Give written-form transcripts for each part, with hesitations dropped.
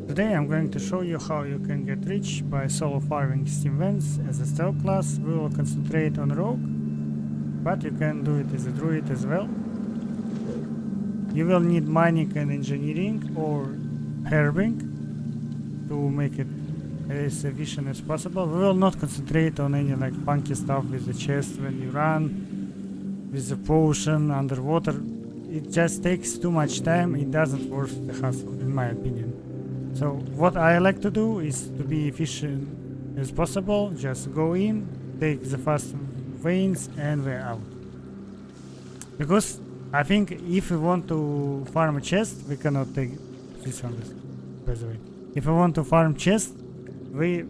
Today I'm going to show you how you can get rich by solo farming Steamvaults as a stealth class. We will concentrate on rogue, but you can do it as a druid as well. You will need mining and engineering or herbing to make it as efficient as possible. We will not concentrate on any like funky stuff with the chest when you run, with the potion underwater. It just takes too much time. It doesn't worth the hassle, in my opinion. So what I like to do is to be efficient as possible. Just go in, take the fast veins, and we're out. Because I think if we want to farm a chest, we cannot take this one, by the way. If we want to farm chest, we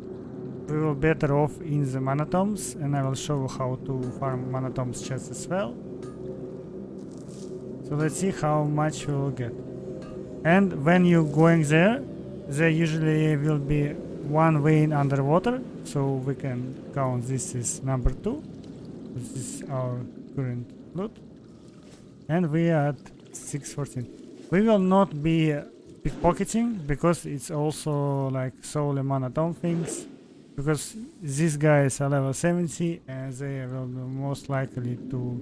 will better off in the monatomes, and I will show you how to farm monatomes chests as well. So let's see how much we will get. And when you're going there usually will be one vein underwater, so we can count this is number 2. This is our current loot. And we are at 614. We will not be pickpocketing because it's also like solely monotone things. Because these guys are level 70 and they will be most likely to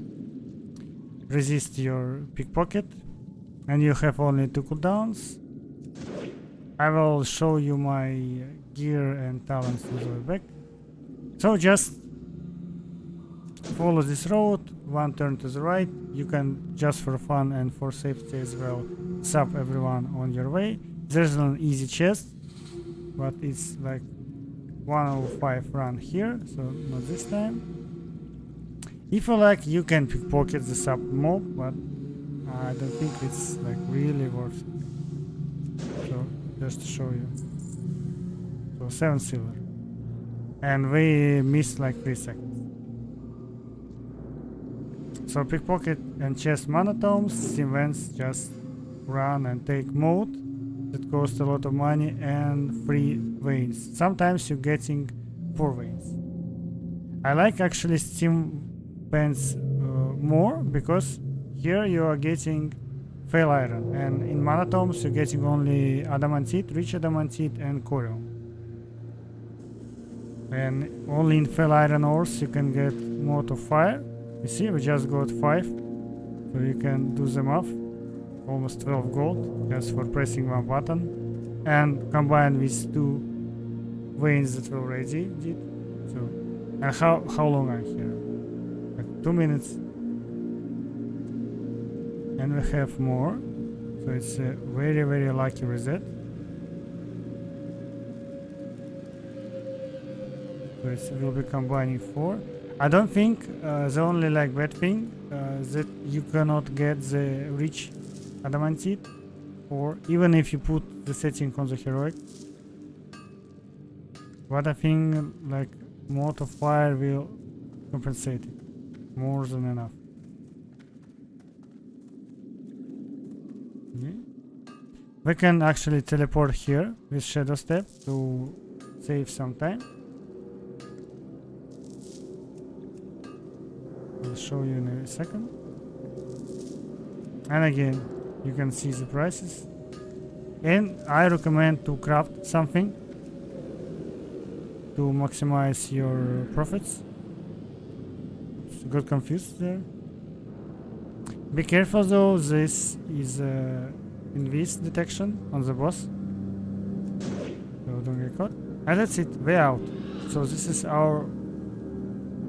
resist your pickpocket. And you have only 2 cooldowns. I will show you my gear and talents on the way back. So just follow this road, one turn to the right. You can, just for fun and for safety as well, sub everyone on your way. There's an easy chest, but it's like 105 run here, so not this time. If you like, you can pickpocket the sub mob, but I don't think it's like really worth it. So just to show you. So 7 silver. And we missed like 3 seconds. So pickpocket and chest monotomes, Steamvaults just run and take mode. That costs a lot of money and free veins. Sometimes you're getting 4 veins. I like actually Steamvaults more because here you are getting fail iron, and in monatomes you're getting only adamantite, rich adamantite, and corium. And only in fail iron ores you can get mote of fire. You see, we just got 5, so you can do them off. Almost 12 gold just for pressing one button, and combined with 2 veins that we already did. So, and how long I'm here? Like 2 minutes. And we have more, so it's a very, very lucky reset. So it will be combining 4. I don't think the only like bad thing that you cannot get the rich adamantite, or even if you put the setting on the heroic. But I think like mote of fire will compensate it more than enough. We can actually teleport here with Shadow Step to save some time. I'll show you in a second. And again, you can see the prices. And I recommend to craft something to maximize your profits. Got confused there. Be careful though, this is invis detection on the boss, so don't get caught. And that's it, we're out. So this is our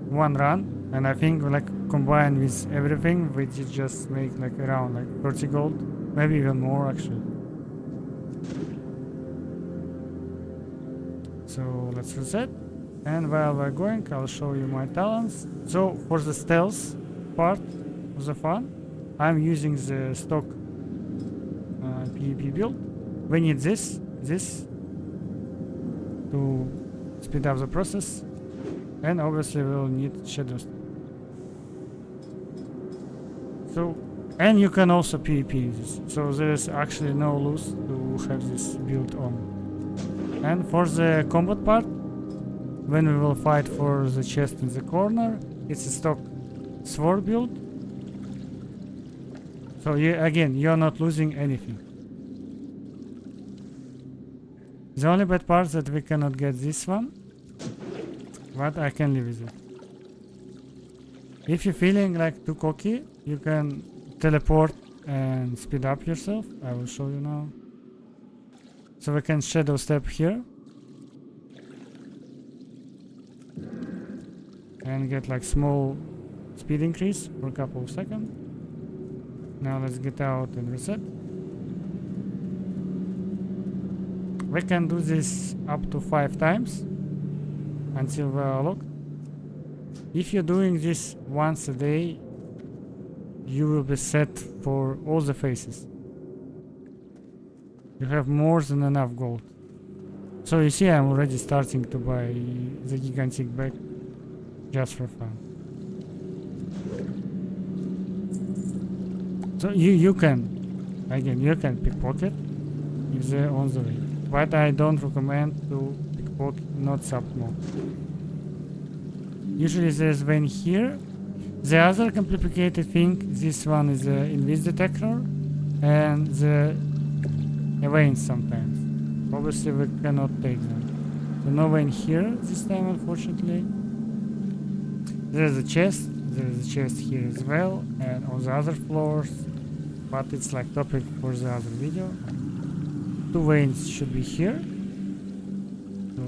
one run, and I think like combined with everything we did just make like around like 30 gold, maybe even more actually. So let's reset, and while we're going I'll show you my talents. So for the stealth part of the fun, I'm using the stock PvP build. We need this to speed up the process, and obviously we'll need shadows. So, and you can also PvP this, so there's actually no loss to have this build on. And for the combat part, when we will fight for the chest in the corner, it's a stock sword build. So again, you're not losing anything. The only bad part is that we cannot get this one, but I can live with it. If you're feeling like too cocky, you can teleport and speed up yourself. I will show you now. So we can shadow step here and get like small speed increase for a couple of seconds. Now let's get out and reset. We can do this up to 5 times until we are locked. If you're doing this once a day, you will be set for all the phases. You have more than enough gold. So you see, I'm already starting to buy the gigantic bag just for fun. So you can, again, you can pickpocket if they're on the way. But I don't recommend to pickpocket, not sub mode. Usually there's vein here. The other complicated thing, this one is the invis detector and the veins sometimes. Obviously we cannot take them. So no vein here this time, unfortunately. There's a chest here as well, and on the other floors, but it's like topic for the other video. 2 veins should be here. So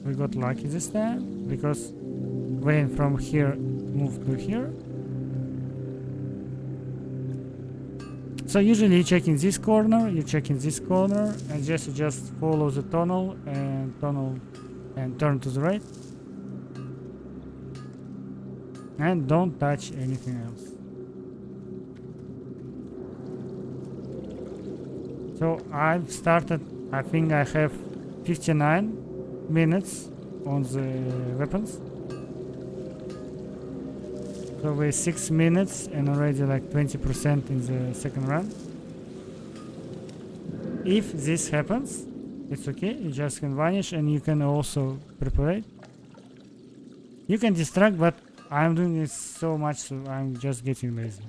we got lucky this time because vein from here moved to here. So usually you check in this corner, and just follow the tunnel and turn to the right. And don't touch anything else. So I've started, I think I have 59 minutes on the weapons. So we're 6 minutes and already like 20% in the second run. If this happens, it's okay, you just can vanish and you can also prepare. You can distract, but I'm doing this so much, so I'm just getting lazy.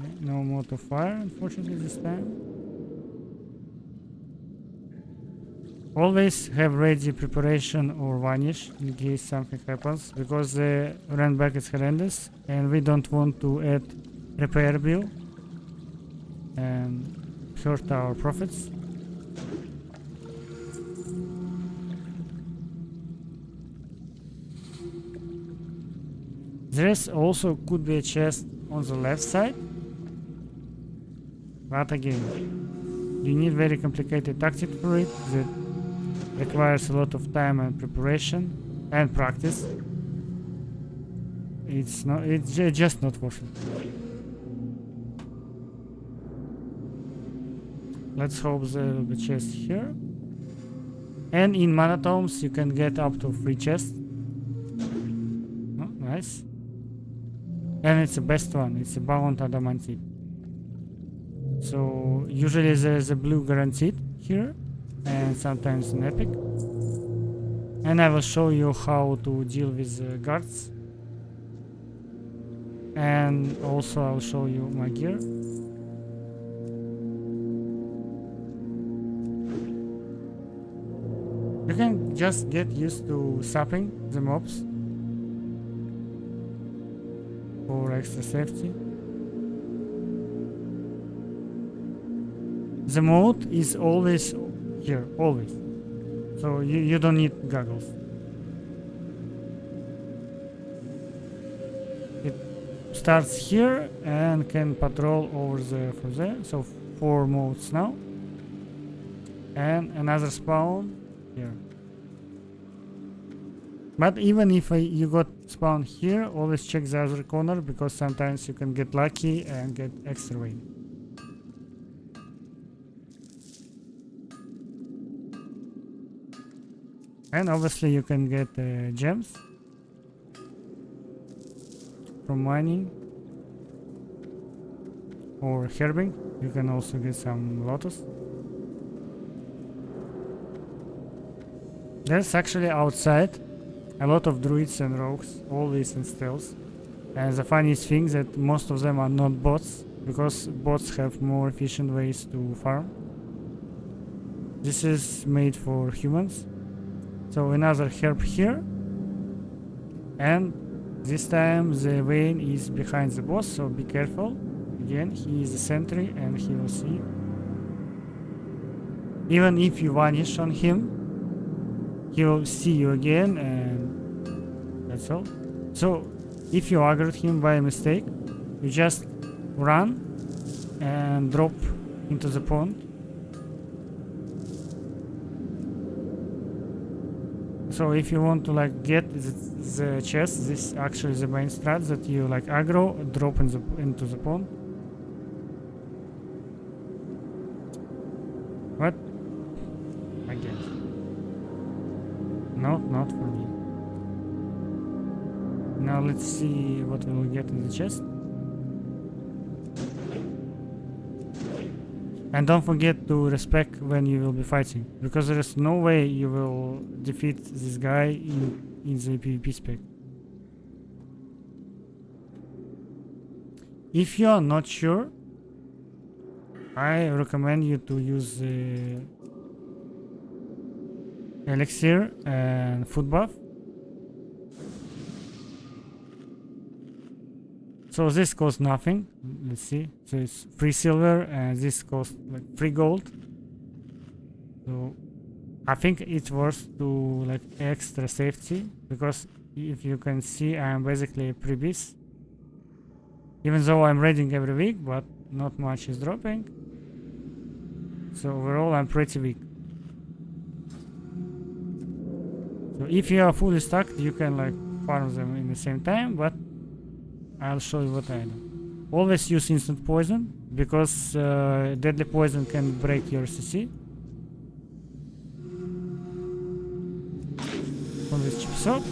Okay, no more to fire, unfortunately, this time. Always have ready preparation or vanish in case something happens, because the run back is horrendous and we don't want to add repair bill and hurt our profits. There is also could be a chest on the left side, but again, you need very complicated tactic for it that requires a lot of time and preparation and practice. It's just not worth it. Let's hope there will be chest here. And in monatomes you can get up to 3 chests. Oh, nice. And it's the best one, it's a bound adamantite. So usually there is a blue guaranteed here and sometimes an epic. And I will show you how to deal with guards. And also I'll show you my gear. You can just get used to sapping the mobs for extra safety. The mode is always here, always. So you don't need goggles. It starts here and can patrol over from there. So 4 modes now. And another spawn here. But even if you got spawn here, always check the other corner, because sometimes you can get lucky and get extra weight. And obviously you can get gems from mining or herbing. You can also get some lotus. There's actually outside a lot of druids and rogues, always in stealth. And the funniest thing that most of them are not bots, because bots have more efficient ways to farm. This is made for humans. So another herb here, and this time the vein is behind the boss, so be careful. Again, he is a sentry and he will see you. Even if you vanish on him, he will see you again, and that's all. So if you aggroed him by mistake, you just run and drop into the pond. So if you want to like get the chest, this is actually the main strat, that you like aggro, drop into the pond. What? Again. Not for me. Now let's see what we will get in the chest. And don't forget to respec when you will be fighting, because there is no way you will defeat this guy in the PvP spec. If you are not sure, I recommend you to use the elixir and food buff. So this costs nothing. Let's see. So it's free silver, and this costs like free gold. So I think it's worth to like extra safety, because if you can see, I'm basically a pre-beast. Even though I'm raiding every week, but not much is dropping. So overall, I'm pretty weak. So if you are fully stacked, you can like farm them in the same time, but I'll show you what I do. Always use instant poison, because deadly poison can break your CC. Always chip shot.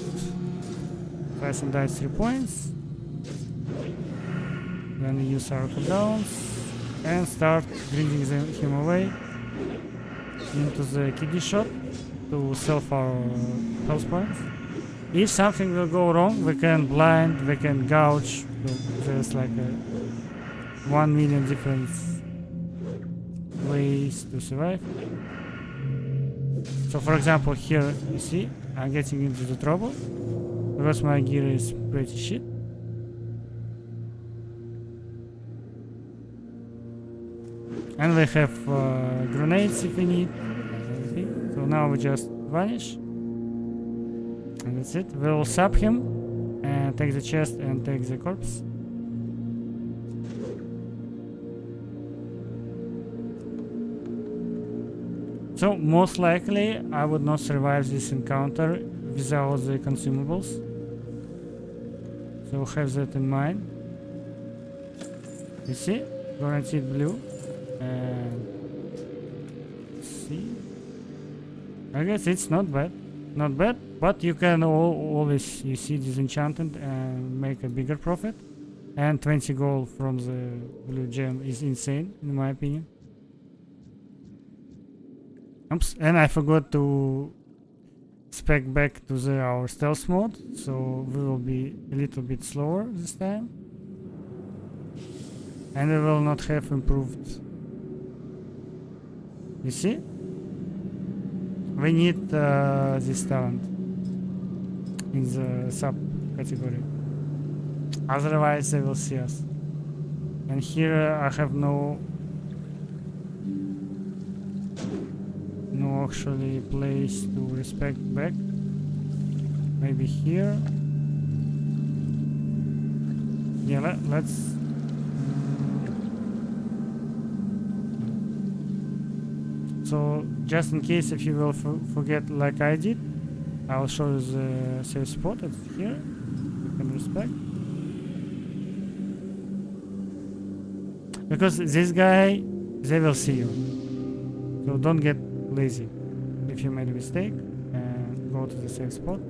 Price and dice 3 points. Then we use our cooldowns and start grinding him away into the kidney shop to self our health points. If something will go wrong, we can blind, we can gouge. So there's like 1 million different ways to survive. So for example, here you see I'm getting into the trouble because my gear is pretty shit. And we have grenades if we need. So now we just vanish. And that's it. We'll sub him and take the chest and take the corpse. So most likely I would not survive this encounter without the consumables. So have that in mind. You see? Guaranteed blue. And see. I guess it's not bad. Not bad, but you can always, you see, disenchanted and make a bigger profit. And 20 gold from the blue gem is insane, in my opinion. Oops, and I forgot to spec back to our stealth mode, so we will be a little bit slower this time. And we will not have improved. You see? We need this talent in the sub category, otherwise they will see us. And here I have no actually place to respect back. Maybe here. Yeah, let's. So just in case if you will forget like I did, I'll show you the safe spot. It's here. You can respect. Because this guy, they will see you. So don't get lazy if you made a mistake, and go to the safe spot.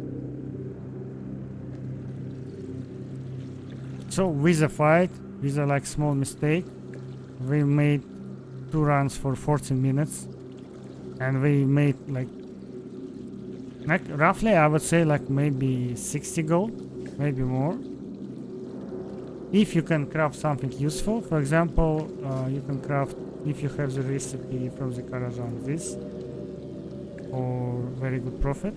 So with a fight, with a like small mistake, we made 2 runs for 14 minutes. And we made like roughly I would say like maybe 60 gold, maybe more. if you can craft something useful, for example, you can craft, if you have the recipe from the Karajan, this for very good profit.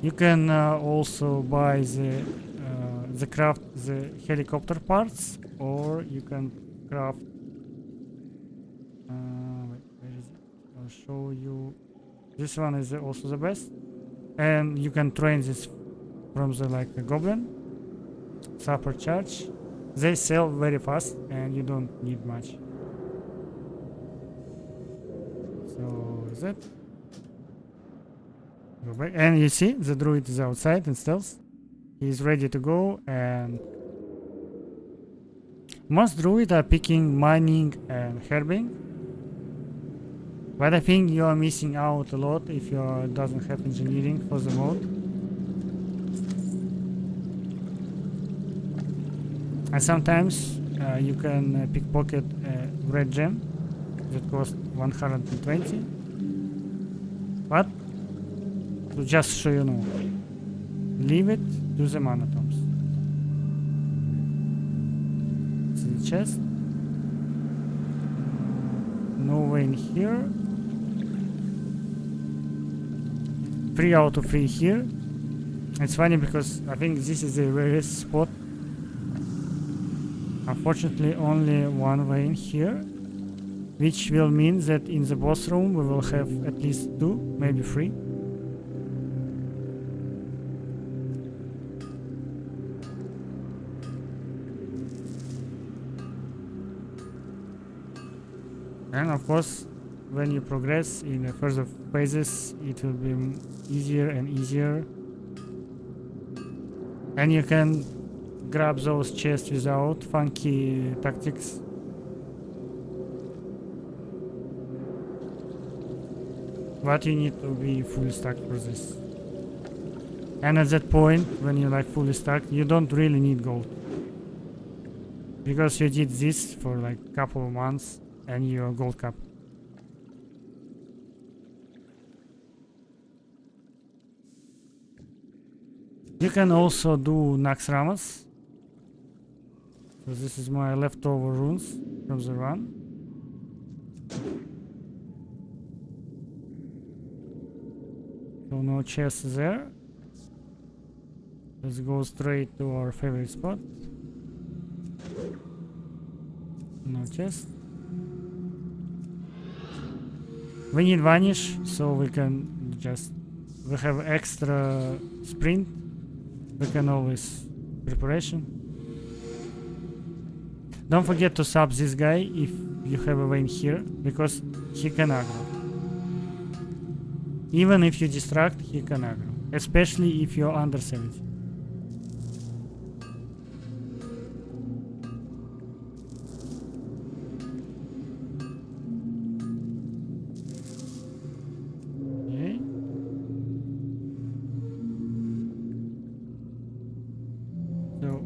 You can also buy the craft the helicopter parts, or you can craft. Wait, where is it? I'll show you. This one is also the best, and you can train this from the a goblin. Super charge. They sell very fast, and you don't need much. So that. Go back, and you see the druid is outside in stealth. He's ready to go, and most druids are picking mining and herbing. But I think you are missing out a lot if you doesn't have engineering for the mode. And sometimes you can pickpocket a red gem that costs 120. But to just so you know, leave it to the monotons. See the chest. No way in here. 3 out of 3 here. It's funny because I think this is the rarest spot. Unfortunately, only one way in here, which will mean that in the boss room we will have at least 2, maybe 3. And of course, when you progress in the further phases, it will be easier and easier. And you can grab those chests without funky tactics. But you need to be fully stacked for this. And at that point, when you're fully stacked, you don't really need gold. Because you did this for a couple of months and you're gold cap. You can also do Nax Ramas. So this is my leftover runes from the run. So no chests there. Let's go straight to our favorite spot. No chest. We need vanish, so we can we have extra sprint. We can always preparation. Don't forget to sub this guy if you have a vein here, because he can aggro. Even if you distract, he can aggro, especially if you're under 70.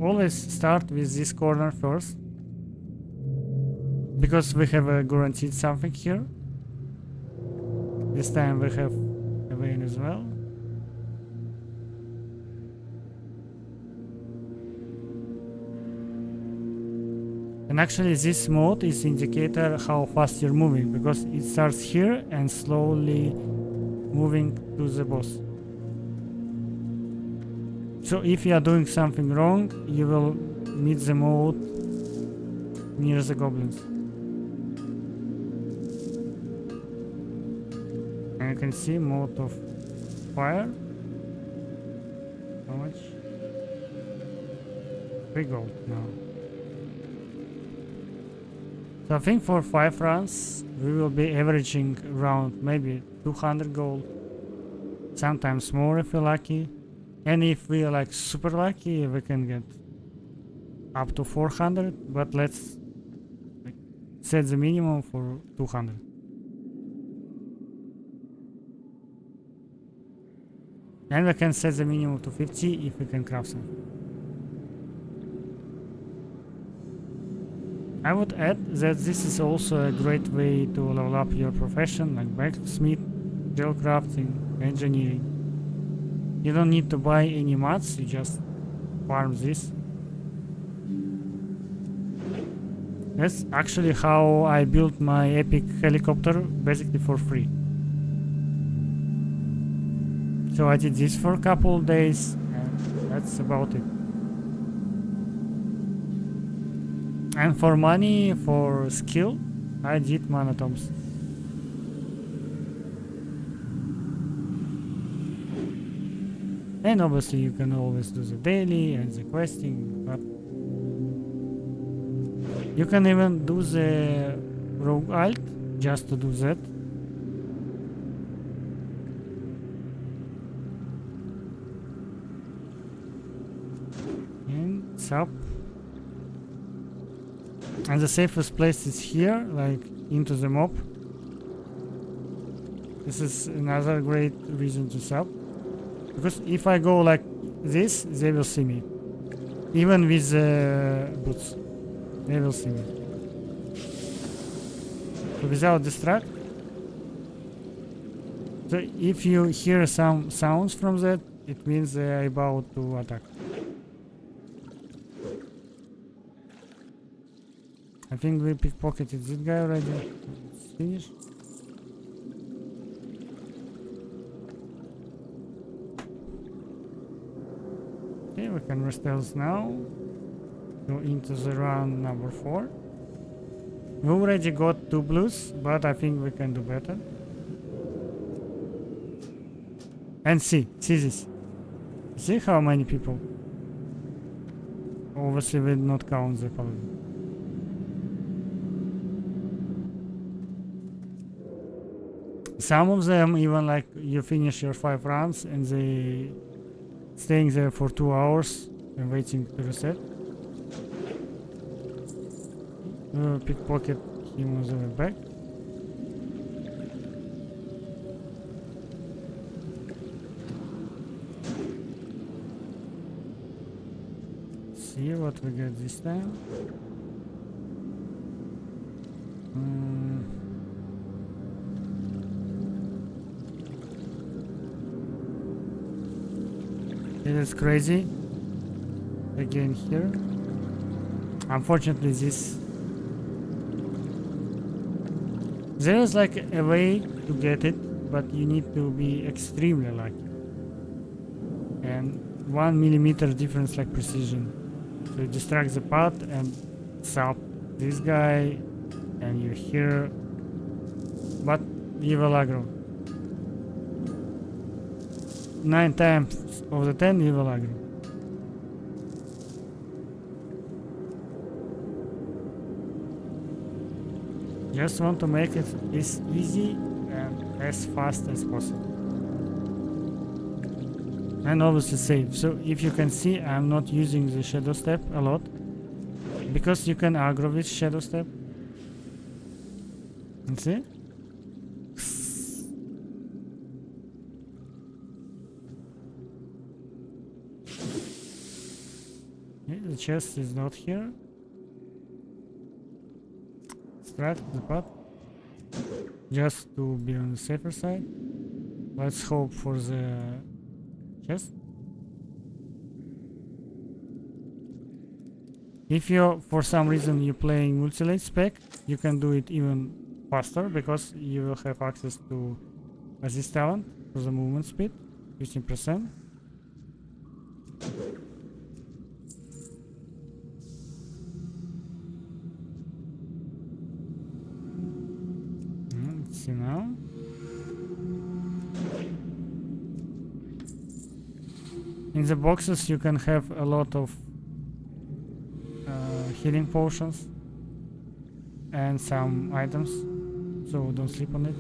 Always start with this corner first, because we have guaranteed something here. This time we have a vein as well. And actually this mode is indicator how fast you're moving, because it starts here and slowly moving to the boss. So if you are doing something wrong, you will meet the mode near the goblins. And you can see mode of fire. How much? 3 gold now. So I think for 5 runs we will be averaging around maybe 200 gold. Sometimes more if you're lucky. And if we are super lucky, we can get up to 400, but let's set the minimum for 200. And we can set the minimum to 50 if we can craft some. I would add that this is also a great way to level up your profession, like blacksmith, gel crafting, engineering. You don't need to buy any mats, you just farm this. That's actually how I built my epic helicopter, basically for free. So I did this for a couple of days, and that's about it. And for money, for skill, I did monatoms. And obviously you can always do the daily and the questing, but you can even do the rogue alt just to do that. And sub. And the safest place is here, like into the mob. This is another great reason to sub. Because if I go like this, they will see me. Even with boots, they will see me. So without distract. So if you hear some sounds from that, it means they are about to attack. I think we pickpocketed this guy already. It's finished. Okay, we can rest else now. Go into the round number 4. We already got 2 blues, but I think we can do better. And see this. See how many people? Obviously we did not count the paladin. Some of them even like you finish your 5 rounds and they staying there for 2 hours and waiting to reset. Pickpocket him on the way back. See what we get this time. It is crazy. Again here. Unfortunately there is like a way to get it, but you need to be extremely lucky. And 1 millimeter difference like precision. So you distract the path and sub this guy and you're here. But you will aggro. 9 times of the 10 you will aggro. Just want to make it as easy and as fast as possible. And obviously save. So if you can see, I'm not using the shadow step a lot. Because you can aggro with shadow step. And see? The chest is not here. Extract the pot. Just to be on the safer side. Let's hope for the chest. If you for some reason you're playing multi-lane spec, you can do it even faster because you will have access to assist talent for the movement speed, 15%. Let's see now. In the boxes you can have a lot of healing potions and some items, so don't sleep on it.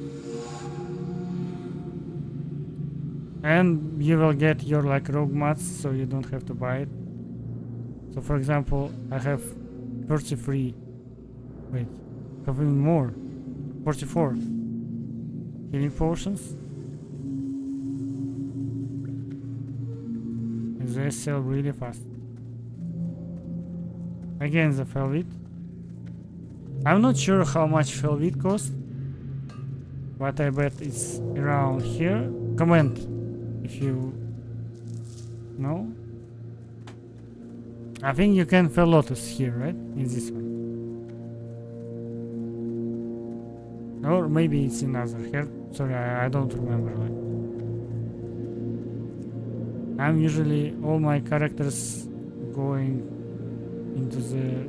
And you will get your like rogue mats, so you don't have to buy it. So for example, I have 33, wait, have even more, 44 healing potions. And they sell really fast. Again, the Felvit. I'm not sure how much Felvit costs, but I bet it's around here. Comment if you know. I think you can fill lotus here, right? In this one. Or maybe it's in other here. Sorry, I don't remember. Like, I'm usually all my characters going into the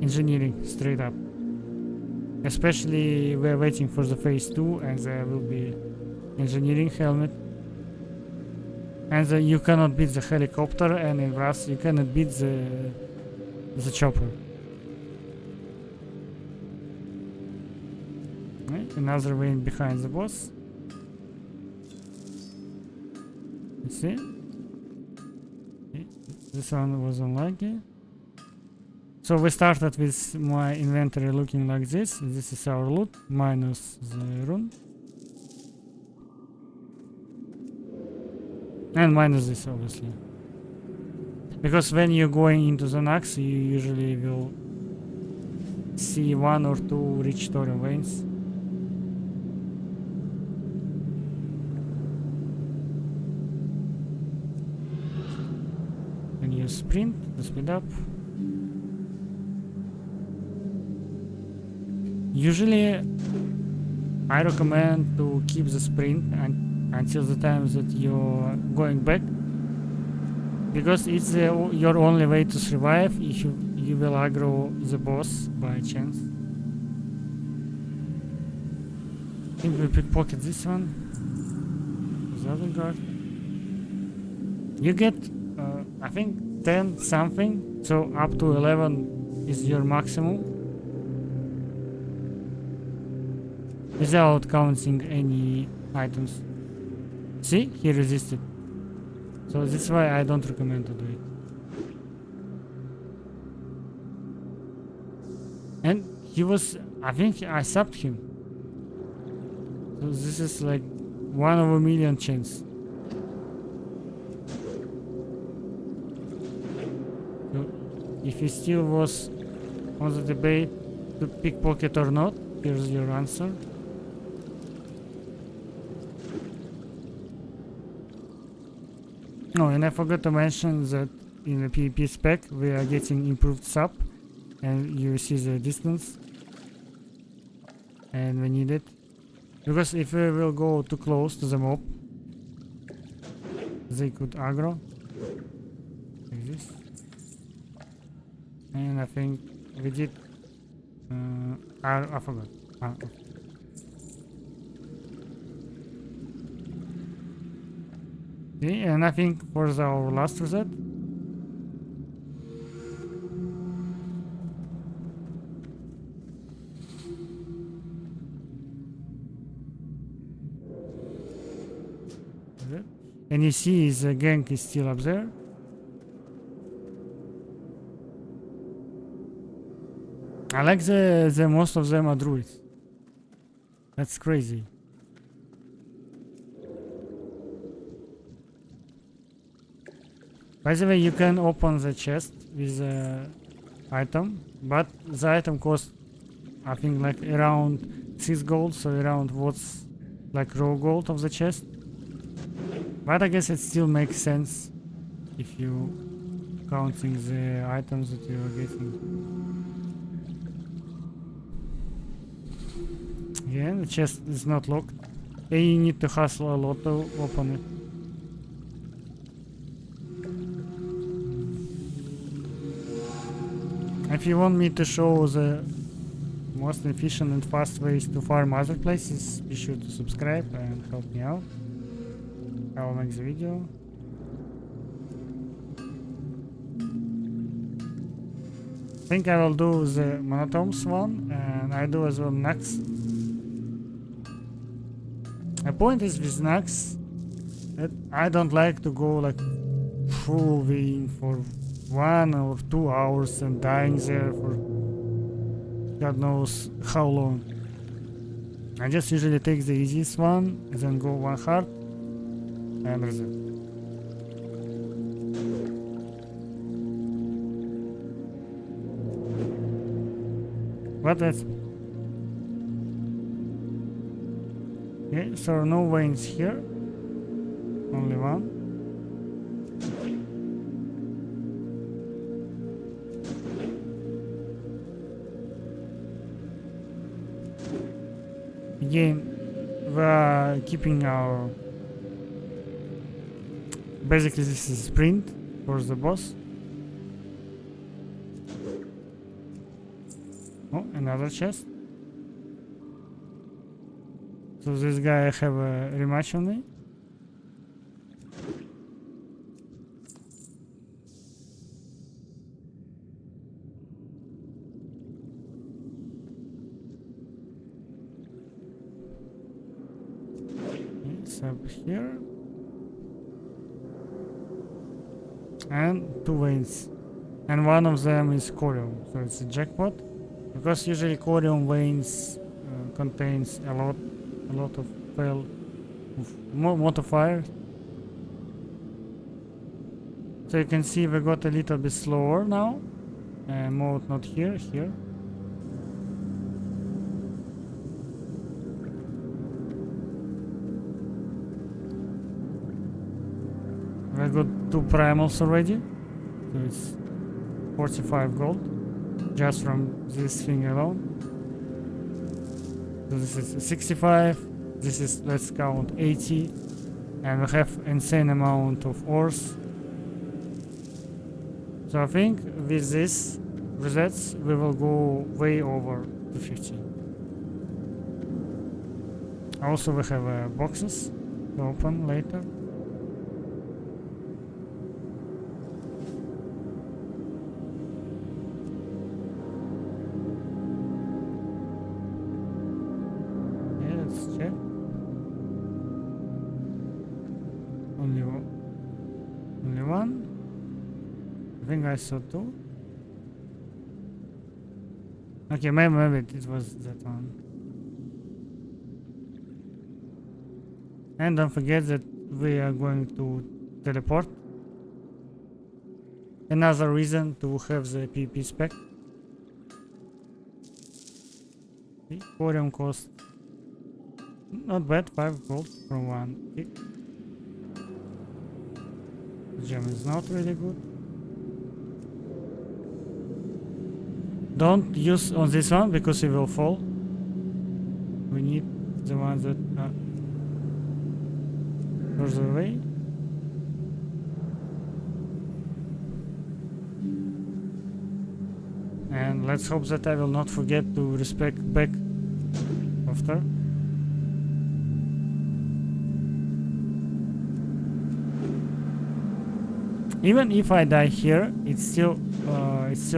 engineering straight up. Especially we're waiting for the phase 2 and there will be engineering helmet. And you cannot beat the helicopter, and in Rust you cannot beat the chopper. Okay, another way behind the boss. You see? Okay, this one was unlucky. So we started with my inventory looking like this. This is our loot, minus the rune. And minus this, obviously. Because when you're going into the Nox, you usually will see 1 or 2 rich thorium veins. When you sprint to speed up. Usually, I recommend to keep the sprint until the time that you're going back, because it's your only way to survive if you will aggro the boss by chance. I think we pickpocket this one. The other guard. You get, I think 10 something, so up to 11 is your maximum. Without counting any items. See, he resisted. So that's why I don't recommend to do it. And he was, I think I subbed him. So this is like 1 over a million chance. So if he still was on the debate to pickpocket or not, here's your answer. Oh, and I forgot to mention that in the PvP spec we are getting improved sub, and you see the distance, and we need it, because if we will go too close to the mob, they could aggro like this. And I think we did. I forgot. Okay. Okay, and I think for our last reset. And you see the gang is still up there. I like the most of them are druids. That's crazy. By the way, you can open the chest with the item, but the item costs, I think, like around 6 gold, so around what's like raw gold of the chest. But I guess it still makes sense if you counting the items that you are getting. Yeah, the chest is not locked. And you need to hustle a lot to open it. If you want me to show the most efficient and fast ways to farm other places, be sure to subscribe and help me out. I will make the video. I think I will do the monotomes one, and I do as well Nax. The point is with Nax that I don't like to go like full wing for 1 or 2 hours and dying there for God knows how long. I just usually take the easiest one and then go 1 hard and reset. But that's me. Okay, so no veins here, only one. Again, we are keeping our... Basically this is sprint for the boss. Oh, another chest. So this guy have a rematch on me. It's up here. And 2 veins. And one of them is corium, so it's a jackpot. Because usually corium veins contains a lot of well, modifiers. So you can see we got a little bit slower now. Mode not here, here. We got 2 primals already, so it's 45 gold just from this thing alone. So this is 65, this is, let's count, 80, and we have insane amount of ores. So I think with this resets we will go way over to 50. Also we have boxes to open later. Check. Only one. I think I saw 2. Okay, maybe it was that one. And don't forget that we are going to teleport. Another reason to have the PvP spec. The corium cost not bad, 5 gold from 1 pick. The gem is not really good. Don't use on this one because it will fall. We need the ones that are further away. And let's hope that I will not forget to respect back after. Even if I die here, it's still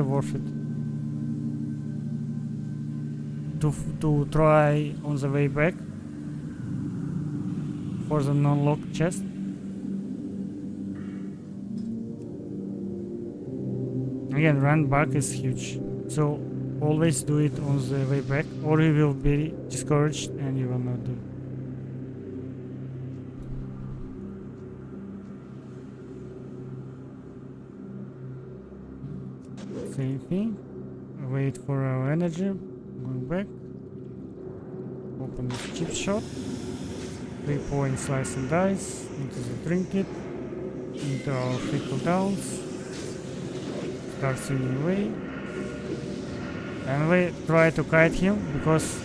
worth it to try on the way back for the non-locked chest. Again, run back is huge, so always do it on the way back, or you will be discouraged and you will not do it. Same thing. Wait for our energy. Going back. Open this chip shop. 3-point slice and dice into the trinket, into our free cooldowns. Start swinging away. And we try to kite him because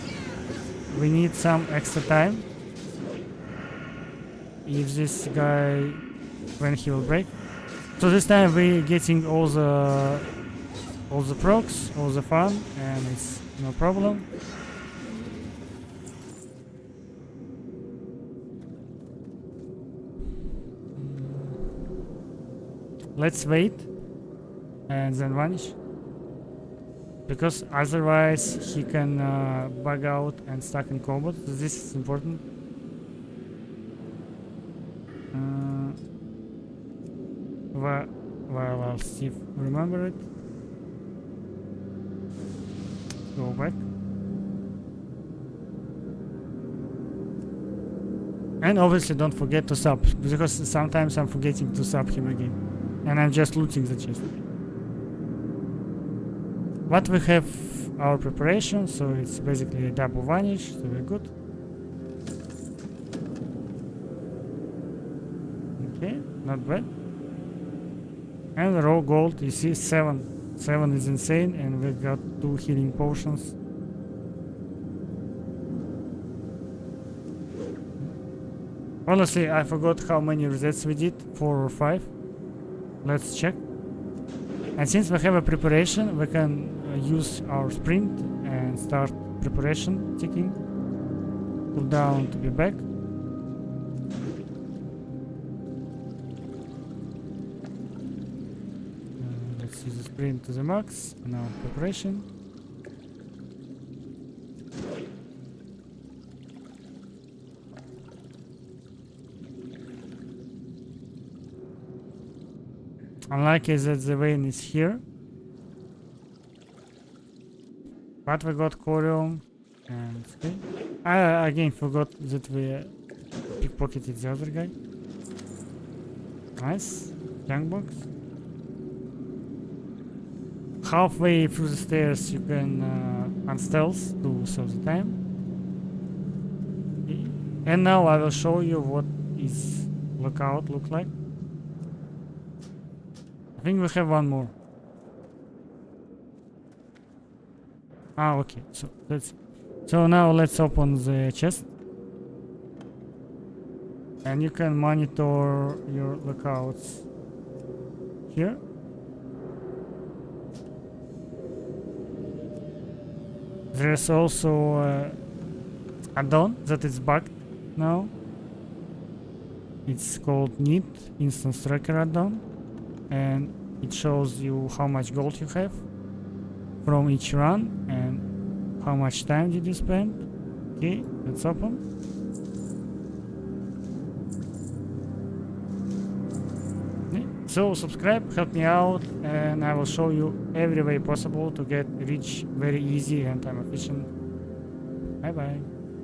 we need some extra time. If this guy, when he will break. So this time we're getting all the procs, all the fun, and it's no problem. Let's wait and then vanish, because otherwise he can bug out and stuck in combat. So this is important. While I'll see if remember it. Go back. And obviously don't forget to sub, because sometimes I'm forgetting to sub him again. And I'm just looting the chest. But we have our preparation, so it's basically a double vanish, so we're good. Okay, not bad. And raw gold, you see 7. 7 is insane, and we got 2 healing potions. Honestly, I forgot how many resets we did, 4 or 5. Let's check. And since we have a preparation, we can use our sprint and start preparation ticking. Cooldown to be back. Let's use the sprint to the max. Now preparation. Unlucky that the vein is here. But we got Corium and okay. I again forgot that we pickpocketed the other guy. Nice. Junk box. Halfway through the stairs you can unstealth to save the time. And now I will show you what is lookout look like. I think we have one more. Ah, okay. So that's it. So now let's open the chest. And you can monitor your lookouts here. There's also add-on that is bugged now. It's called Neat Instance Tracker add-on, and it shows you how much gold you have from each run and how much time did you spend. Okay, let's open. So subscribe, help me out, and I will show you every way possible to get rich very easy and time efficient. Bye bye.